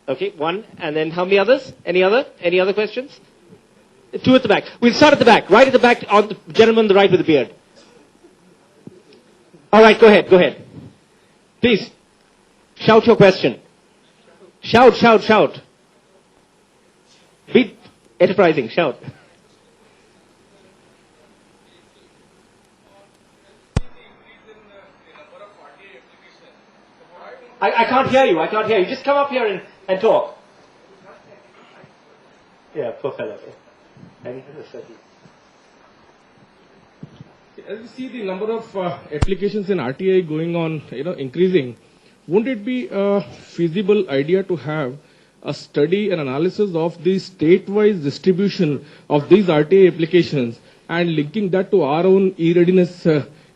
Okay, one. And then how many others? Any other questions? Two at the back. We'll start at the back. Right at the back, on the gentleman on the right with the beard. All right, go ahead. Please, shout your question. Shout. Be enterprising, shout. I can't hear you. Just come up here and talk. Yeah, poor fellow. As we see the number of applications in RTI going on, increasing, wouldn't it be a feasible idea to have a study and analysis of the state-wise distribution of these RTI applications and linking that to our own e-readiness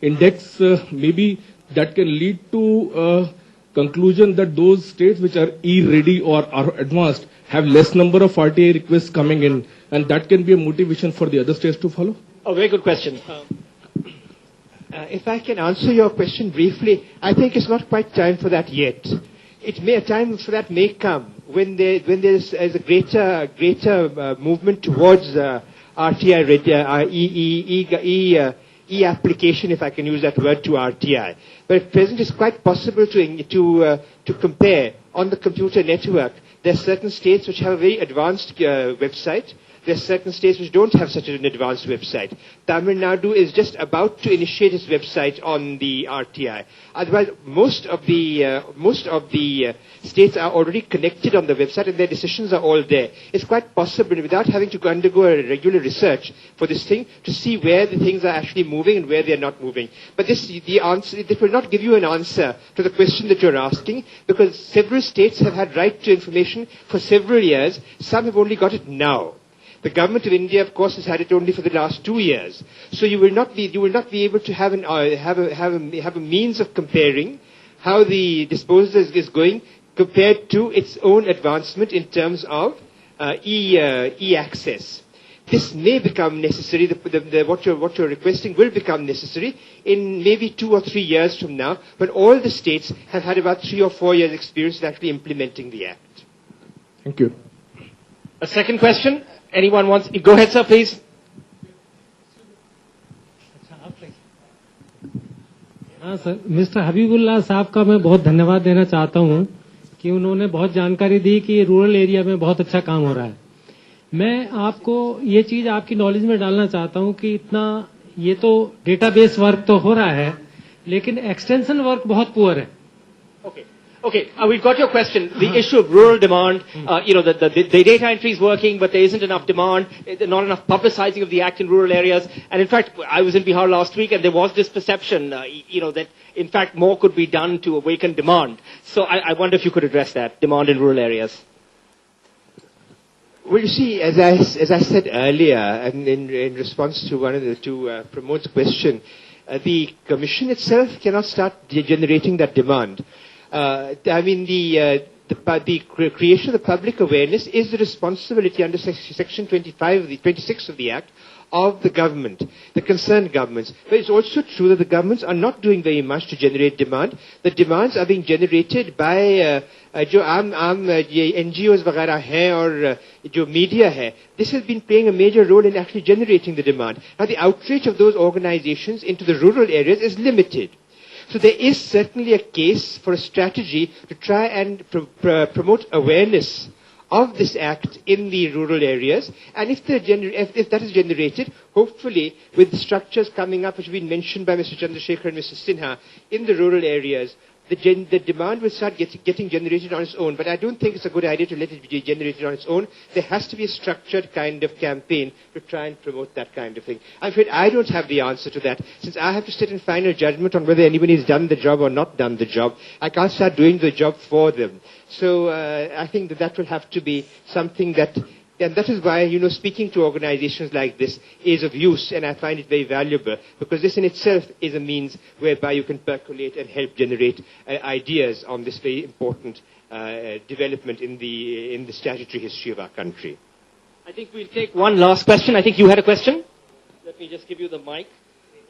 index? Maybe that can lead to a conclusion that those states which are e-ready or are advanced have less number of RTI requests coming in, and that can be a motivation for the other states to follow? Oh, very good question. If I can answer your question briefly, I think it's not quite time for that yet. A time for that may come when there's a greater movement towards RTI e-application, if I can use that word, to RTI. But at present, it's quite possible to compare on the computer network. There are certain states which have a very advanced website. There are certain states which don't have such an advanced website. Tamil Nadu is just about to initiate its website on the RTI. Otherwise, most of the states are already connected on the website and their decisions are all there. It's quite possible, without having to undergo a regular research for this thing, to see where the things are actually moving and where they are not moving. But it will not give you an answer to the question that you're asking, because several states have had right to information for several years. Some have only got it now. The government of India, of course, has had it only for the last 2 years. So you will not be able to have a means of comparing how the disposal is going compared to its own advancement in terms of e-access. This may become necessary. What you're requesting will become necessary in maybe 2 or 3 years from now, when all the states have had about 3 or 4 years' experience in actually implementing the act. Thank you. A second question? Anyone wants? Go ahead, sir, please. हाँ sir, mister Habibullah साहब का मैं बहुत धन्यवाद देना चाहता हूँ कि उन्होंने बहुत जानकारी दी कि रूरल एरिया में बहुत अच्छा काम हो रहा है. मैं आपको ये चीज आपकी नॉलेज में डालना चाहता हूँ कि इतना ये तो डेटाबेस वर्क तो हो रहा है, लेकिन एक्सटेंशन वर्क बहुत पुअर है. Okay, we've got your question. The issue of rural demand, the data entry is working, but there isn't enough demand, not enough publicizing of the act in rural areas. And in fact, I was in Bihar last week, and there was this perception, that in fact more could be done to awaken demand. So I wonder if you could address that, demand in rural areas. Well, you see, as I said earlier, and in response to Pramod's question, the Commission itself cannot start generating that demand. The creation of the public awareness is the responsibility under Section 26 of the Act of the government, the concerned governments. But it's also true that the governments are not doing very much to generate demand. The demands are being generated by जो आम NGOs वगैरह हैं और जो media है. This has been playing a major role in actually generating the demand. Now, the outreach of those organizations into the rural areas is limited. So there is certainly a case for a strategy to try and promote awareness of this act in the rural areas. And if that is generated, hopefully with the structures coming up which have been mentioned by Mr. Chandrasekhar and Mr. Sinha in the rural areas, the demand will start getting generated on its own. But I don't think it's a good idea to let it be generated on its own. There has to be a structured kind of campaign to try and promote that kind of thing. I'm afraid I don't have the answer to that. Since I have to sit in final judgment on whether anybody's done the job or not done the job, I can't start doing the job for them. So I think that will have to be something that... And that is why, speaking to organizations like this is of use, and I find it very valuable, because this in itself is a means whereby you can percolate and help generate ideas on this very important development in the statutory history of our country. I think we'll take one last question. I think you had a question. Let me just give you the mic.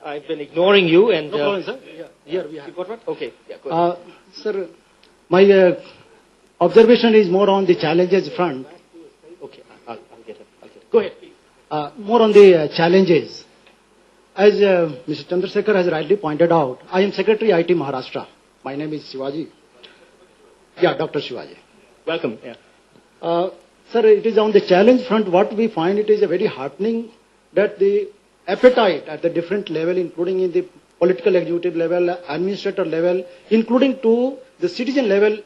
I've been ignoring you. And, no problem, sir. Yeah, here we have. You got one? Okay. Yeah, go ahead. Sir, my observation is more on the challenges front. Okay, I'll get it. Go ahead, please. More on the challenges. As Mr. Chandrasekhar has rightly pointed out, I am Secretary IT Maharashtra. My name is Shivaji. Yeah, Dr. Shivaji. Welcome. Yeah. Sir, it is on the challenge front, what we find it is a very heartening that the appetite at the different level, including in the political executive level, administrator level, including to the citizen level,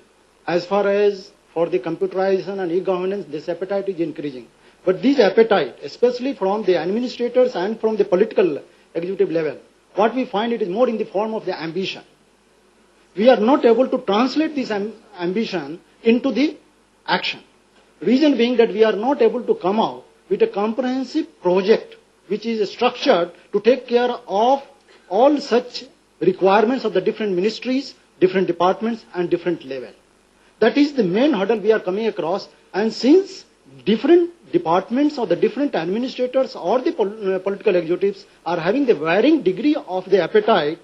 as far as for the computerization and e-governance, this appetite is increasing. But this appetite, especially from the administrators and from the political executive level, what we find it is more in the form of the ambition. We are not able to translate this ambition into the action. Reason being that we are not able to come out with a comprehensive project which is structured to take care of all such requirements of the different ministries, different departments and different level. That is the main hurdle we are coming across, and since different departments or the different administrators or the political executives are having the varying degree of the appetite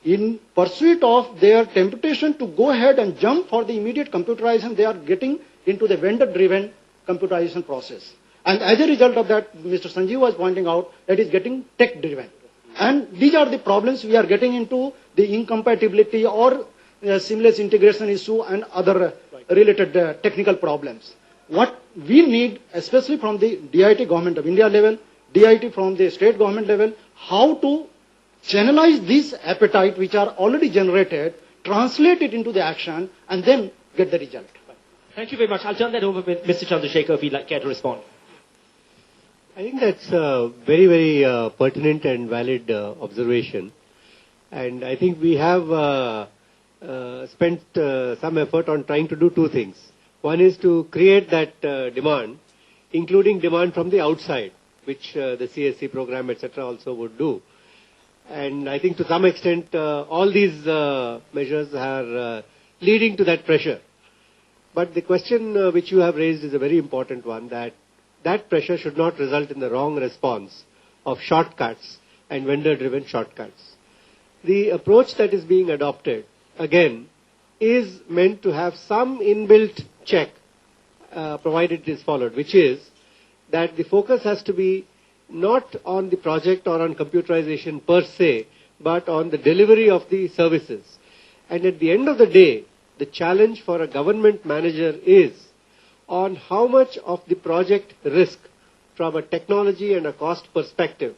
in pursuit of their temptation to go ahead and jump for the immediate computerization, they are getting into the vendor-driven computerization process. And as a result of that, Mr. Sanjeev was pointing out that is getting tech-driven. And these are the problems we are getting into, the incompatibility or seamless integration issue and other related technical problems. What we need, especially from the DIT Government of India level, DIT from the state government level, how to channelize this appetite which are already generated, translate it into the action, and then get the result. Thank you very much. I'll turn that over with Mr. Chandrasekhar if he'd care to respond. I think that's a very, very pertinent and valid observation. And I think we have spent some effort on trying to do two things. One is to create that demand, including demand from the outside, which the CSC program, etc. also would do. And I think to some extent, all these measures are leading to that pressure. But the question which you have raised is a very important one, that pressure should not result in the wrong response of shortcuts and vendor-driven shortcuts. The approach that is being adopted, again, is meant to have some inbuilt check, provided it is followed, which is that the focus has to be not on the project or on computerization per se, but on the delivery of the services. And at the end of the day, the challenge for a government manager is on how much of the project risk from a technology and a cost perspective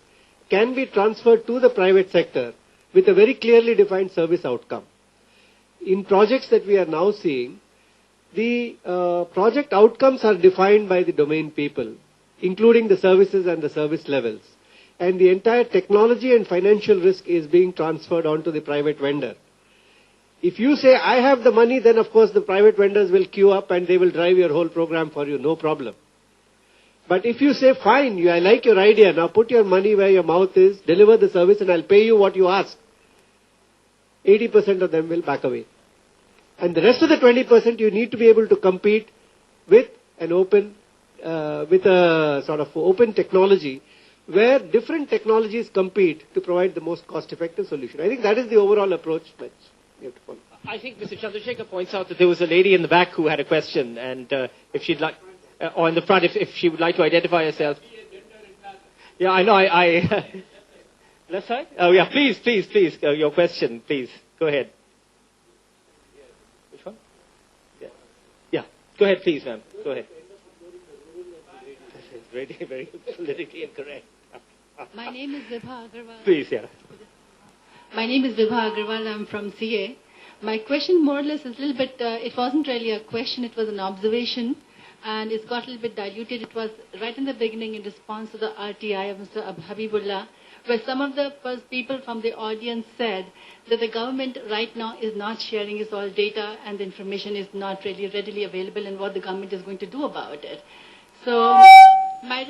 can be transferred to the private sector with a very clearly defined service outcome. In projects that we are now seeing, the project outcomes are defined by the domain people, including the services and the service levels. And the entire technology and financial risk is being transferred onto the private vendor. If you say, I have the money, then of course the private vendors will queue up and they will drive your whole program for you, no problem. But if you say, fine, I like your idea, now put your money where your mouth is, deliver the service and I'll pay you what you ask, 80% of them will back away. And the rest of the 20% you need to be able to compete with an open, with a sort of open technology where different technologies compete to provide the most cost-effective solution. I think that is the overall approach that you have to follow. I think Mr. Chandrasekhar points out that there was a lady in the back who had a question, and if she'd like, or in the front, if she would like to identify herself. Yeah, I know. I left side. Oh, yeah. Please. Your question, please. Go ahead. Which one? Yeah. Go ahead, please, ma'am. Go ahead. This is very politically incorrect. My name is Vibha Agarwal. Please, yeah. My name is Vibha Agarwal. I'm from CA. My question more or less is a little bit, it wasn't really a question, it was an observation, and it's got a little bit diluted. It was right in the beginning in response to the RTI of Mr. Habibullah, where some of the people from the audience said that the government right now is not sharing its all data and the information is not really readily available and what the government is going to do about it. So my